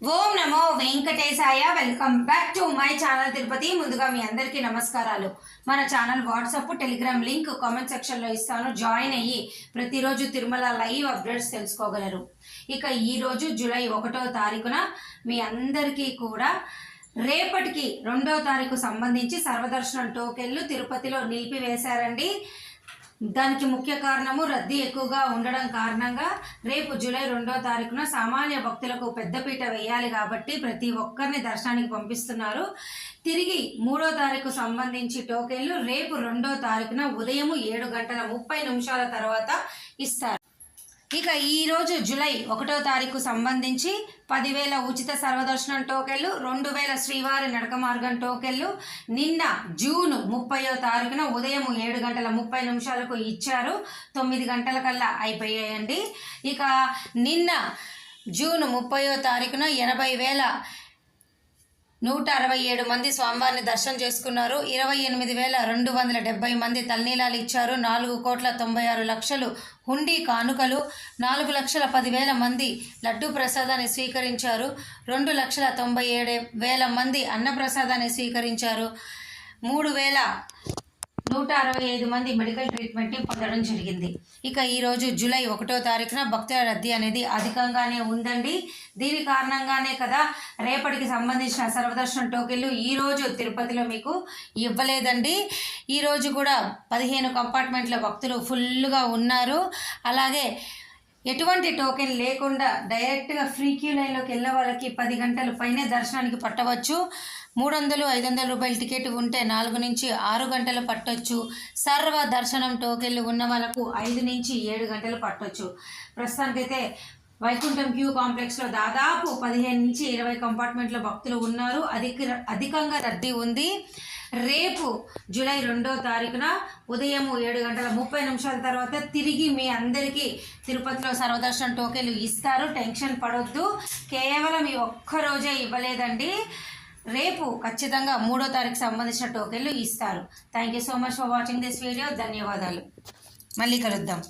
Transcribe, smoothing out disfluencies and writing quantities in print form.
Om Namo Venkatesaya. Welcome back to my channel Tirupati. ముందుగా మీ అందరికీ నమస్కారాలు. మన channel WhatsApp Telegram link comment సెక్షన్లో ఇస్తాను. జాయిన్ అయ్యి ప్రతిరోజు తిరుమల లైవ్ అప్డేట్స్ తెలుసుకోగలరు. ఇక ఈరోజు జూలై 1వ తారీఖున మీ అందరికీ కూడా రేపటికి 2వ తారీఖు సంబంధించి సర్వదర్శనం టోకెన్లు తిరుపతిలో నిలిపివేశారండి. దానికి ముఖ్య కారణము రద్దీ ఎక్కువగా ఉండడం కారణంగా రేపు జూలై 2వ తారీఖున సామాన్య భక్తులకు పెద్దపీట వేయాలి కాబట్టి ప్రతి ఒక్కరిని దర్శనానికి పంపిస్తున్నారు. తిరిగి 3వ తారీఖు సంబంధించి టోకెన్లు రేపు 2వ తారీఖున ఉదయం 7:30 తర్వాత ఇస్తారు. ఇక ఈరోజు జూలై 1వ తారీఖు సంబంధించి 10,000 ఉచిత సర్వదర్శనం టోకెన్లు, 2,000 శ్రీవారి నడక మార్గం టోకెన్లు నిన్న జూన్ 30వ తారీఖున ఉదయం 7:30 ఇచ్చారు. 9 గంటల కల్లా అయిపోయాయండి. ఇక నిన్న జూన్ 30వ తారీఖున 80,167 మంది స్వామివారిని దర్శనం చేసుకున్నారు. 28,270 మంది తలనీలాలు ఇచ్చారు. 4,96,00,000 హుండీ కానుకలు, 4,10,000 మంది లడ్డూ ప్రసాదాన్ని స్వీకరించారు. 2,97,000 మంది అన్నప్రసాదాన్ని స్వీకరించారు. 3,165 మంది మెడికల్ ట్రీట్మెంట్ని పొందడం జరిగింది. ఇక ఈరోజు జూలై 1వ తారీఖున భక్తుల రద్దీ అనేది అధికంగానే ఉందండి. దీని కారణంగానే కదా రేపటికి సంబంధించిన సర్వదర్శనం టోకెన్లు ఈరోజు తిరుపతిలో మీకు ఇవ్వలేదండి. ఈరోజు కూడా 15 కంపార్ట్మెంట్ల భక్తులు ఫుల్గా ఉన్నారు. అలాగే ఎటువంటి టోకెన్ లేకుండా డైరెక్ట్గా ఫ్రీ క్యూ లైన్లోకి వెళ్ళే వాళ్ళకి 10 గంటల పైనే దర్శనానికి పట్టవచ్చు. 300-500 రూపాయల టికెట్ ఉంటే 4 నుంచి 6 గంటలు పట్టొచ్చు. సర్వ దర్శనం టోకెన్లు ఉన్న వాళ్ళకు 5 నుంచి 7 గంటలు పట్టొచ్చు. ప్రస్తుతానికైతే వైకుంఠం క్యూ కాంప్లెక్స్లో దాదాపు 15 నుంచి 20 కంపార్ట్మెంట్ల భక్తులు ఉన్నారు. అధికంగా రద్దీ ఉంది. రేపు జూలై 2వ తారీఖున ఉదయం 7:30 తర్వాత తిరిగి మీ అందరికీ తిరుపతిలో సర్వదర్శనం టోకెన్లు ఇస్తారు. టెన్షన్ పడొద్దు. కేవలం ఈ ఒక్కరోజే ఇవ్వలేదండి. రేపు ఖచ్చితంగా 3వ తారీఖు సంబంధించిన టోకెన్లు ఇస్తారు. Thank you so much for watching this video. ధన్యవాదాలు. మళ్ళీ కలుద్దాం.